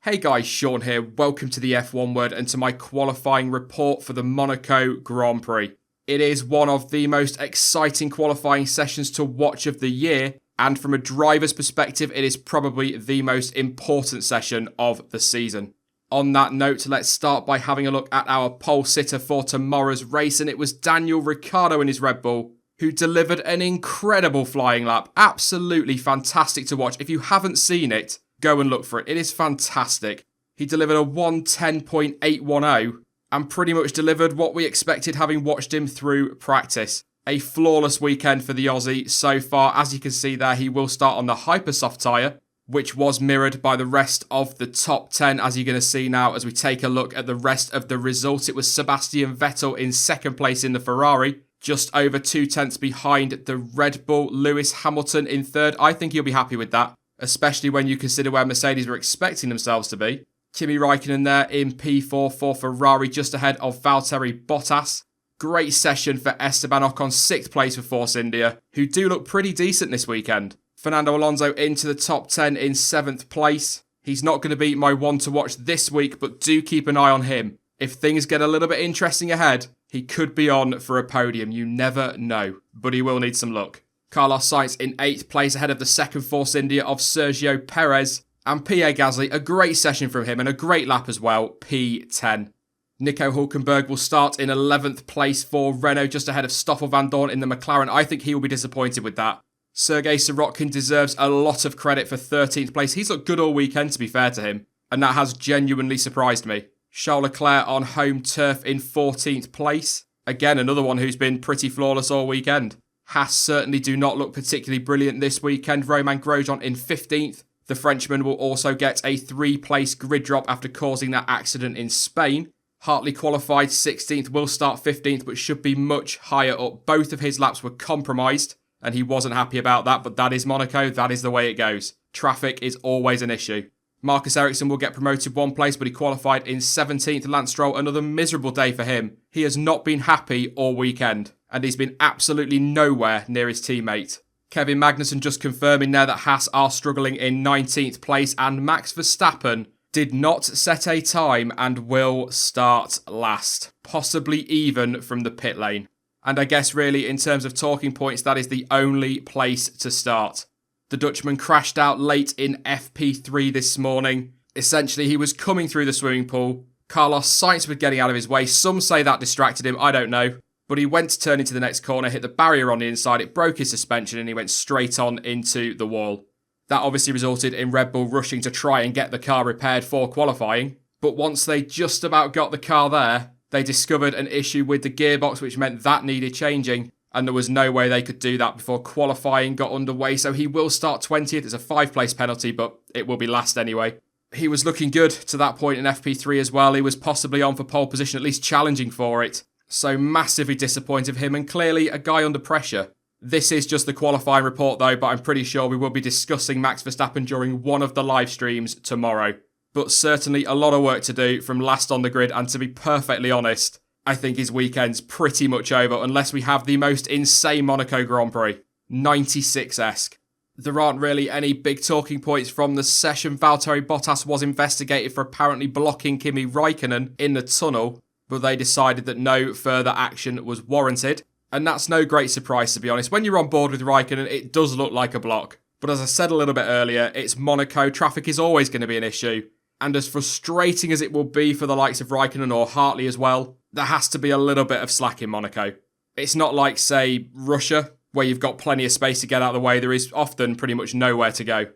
Hey guys, Sean here. Welcome to the F1 Word and to my qualifying report for the Monaco Grand Prix. It is one of the most exciting qualifying sessions to watch of the year, and from a driver's perspective, it is probably the most important session of the season. On that note, let's start by having a look at our pole sitter for tomorrow's race, and it was Daniel Ricciardo in his Red Bull, who delivered an incredible flying lap. Absolutely fantastic to watch. If you haven't seen it, go and look for it. It is fantastic. He delivered a 1:10.810 and pretty much delivered what we expected having watched him through practice. A flawless weekend for the Aussie so far. As you can see there, he will start on the Hypersoft tyre, which was mirrored by the rest of the top 10, as you're going to see now as we take a look at the rest of the results. It was Sebastian Vettel in second place in the Ferrari, just over 2/10 behind the Red Bull. Lewis Hamilton in third. I think he'll be happy with that, especially when you consider where Mercedes were expecting themselves to be. Kimi Raikkonen there in P4 for Ferrari, just ahead of Valtteri Bottas. Great session for Esteban Ocon, 6th place for Force India, who do look pretty decent this weekend. Fernando Alonso into the top 10 in 7th place. He's not going to be my one to watch this week, but do keep an eye on him. If things get a little bit interesting ahead, he could be on for a podium. You never know, but he will need some luck. Carlos Sainz in 8th place ahead of the second Force India of Sergio Perez. And Pierre Gasly, a great session from him and a great lap as well, P10. Nico Hülkenberg will start in 11th place for Renault, just ahead of Stoffel Van Dorn in the McLaren. I think he will be disappointed with that. Sergei Sirotkin deserves a lot of credit for 13th place. He's looked good all weekend, to be fair to him, and that has genuinely surprised me. Charles Leclerc on home turf in 14th place. Again, another one who's been pretty flawless all weekend. Haas certainly do not look particularly brilliant this weekend. Romain Grosjean in 15th. The Frenchman will also get a 3-place grid drop after causing that accident in Spain. Hartley qualified 16th, will start 15th, but should be much higher up. Both of his laps were compromised, and he wasn't happy about that, but that is Monaco. That is the way it goes. Traffic is always an issue. Marcus Ericsson will get promoted 1 place, but he qualified in 17th. Lance Stroll, another miserable day for him. He has not been happy all weekend, and he's been absolutely nowhere near his teammate. Kevin Magnussen just confirming there that Haas are struggling in 19th place, and Max Verstappen did not set a time and will start last, possibly even from the pit lane. And I guess really in terms of talking points, that is the only place to start. The Dutchman crashed out late in FP3 this morning. Essentially, he was coming through the swimming pool. Carlos Sainz was getting out of his way. Some say that distracted him, I don't know. But he went to turn into the next corner, hit the barrier on the inside, it broke his suspension and he went straight on into the wall. That obviously resulted in Red Bull rushing to try and get the car repaired for qualifying. But once they just about got the car there, they discovered an issue with the gearbox, which meant that needed changing. And there was no way they could do that before qualifying got underway. So he will start 20th. It's a 5-place penalty, but it will be last anyway. He was looking good to that point in FP3 as well. He was possibly on for pole position, at least challenging for it. So massively disappointed of him, and clearly a guy under pressure. This is just the qualifying report though, but I'm pretty sure we will be discussing Max Verstappen during one of the live streams tomorrow. But certainly a lot of work to do from last on the grid, and to be perfectly honest, I think his weekend's pretty much over unless we have the most insane Monaco Grand Prix. 96-esque. There aren't really any big talking points from the session. Valtteri Bottas was investigated for apparently blocking Kimi Raikkonen in the tunnel, but they decided that no further action was warranted. And that's no great surprise, to be honest. When you're on board with Raikkonen, it does look like a block. But as I said a little bit earlier, it's Monaco. Traffic is always going to be an issue. And as frustrating as it will be for the likes of Raikkonen or Hartley as well, there has to be a little bit of slack in Monaco. It's not like, say, Russia, where you've got plenty of space to get out of the way. There is often pretty much nowhere to go.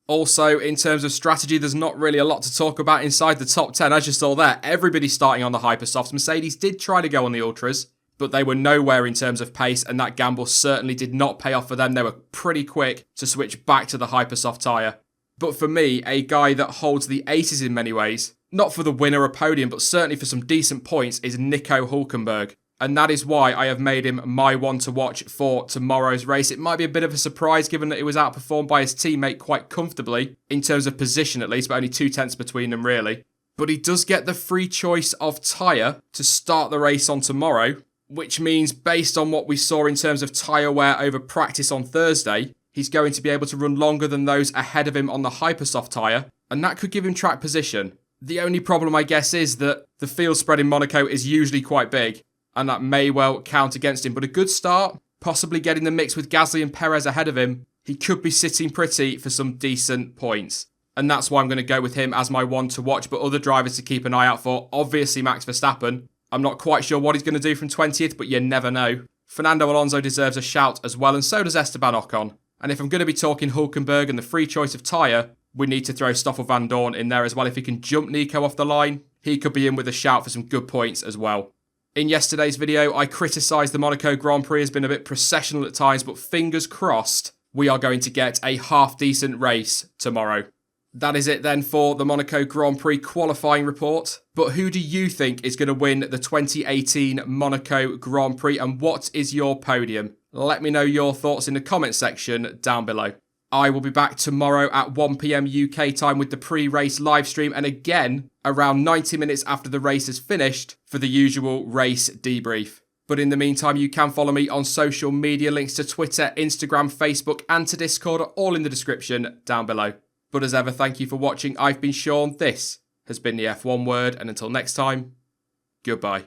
Also, in terms of strategy, there's not really a lot to talk about inside the top 10. As you saw there, everybody's starting on the Hypersofts. Mercedes did try to go on the Ultras, but they were nowhere in terms of pace, and that gamble certainly did not pay off for them. They were pretty quick to switch back to the Hypersoft tyre. But for me, a guy that holds the aces in many ways, not for the win or a podium, but certainly for some decent points, is Nico Hülkenberg. And that is why I have made him my one to watch for tomorrow's race. It might be a bit of a surprise given that he was outperformed by his teammate quite comfortably, in terms of position at least, but only 2/10 between them really. But he does get the free choice of tyre to start the race on tomorrow, which means based on what we saw in terms of tyre wear over practice on Thursday, he's going to be able to run longer than those ahead of him on the Hypersoft tyre, and that could give him track position. The only problem, I guess, is that the field spread in Monaco is usually quite big, and that may well count against him. But a good start, possibly getting the mix with Gasly and Perez ahead of him, he could be sitting pretty for some decent points. And that's why I'm going to go with him as my one to watch, but other drivers to keep an eye out for, obviously Max Verstappen. I'm not quite sure what he's going to do from 20th, but you never know. Fernando Alonso deserves a shout as well, and so does Esteban Ocon. And if I'm going to be talking Hülkenberg and the free choice of tyre, we need to throw Stoffel Van Dorn in there as well. If he can jump Nico off the line, he could be in with a shout for some good points as well. In yesterday's video, I criticised the Monaco Grand Prix as being a bit processional at times, but fingers crossed, we are going to get a half-decent race tomorrow. That is it then for the Monaco Grand Prix qualifying report. But who do you think is going to win the 2018 Monaco Grand Prix, and what is your podium? Let me know your thoughts in the comment section down below. I will be back tomorrow at 1 PM UK time with the pre-race live stream, and again around 90 minutes after the race is finished for the usual race debrief. But in the meantime, you can follow me on social media. Links to Twitter, Instagram, Facebook and to Discord are all in the description down below. But as ever, thank you for watching. I've been Sean. This has been the F1 Word, and until next time, goodbye.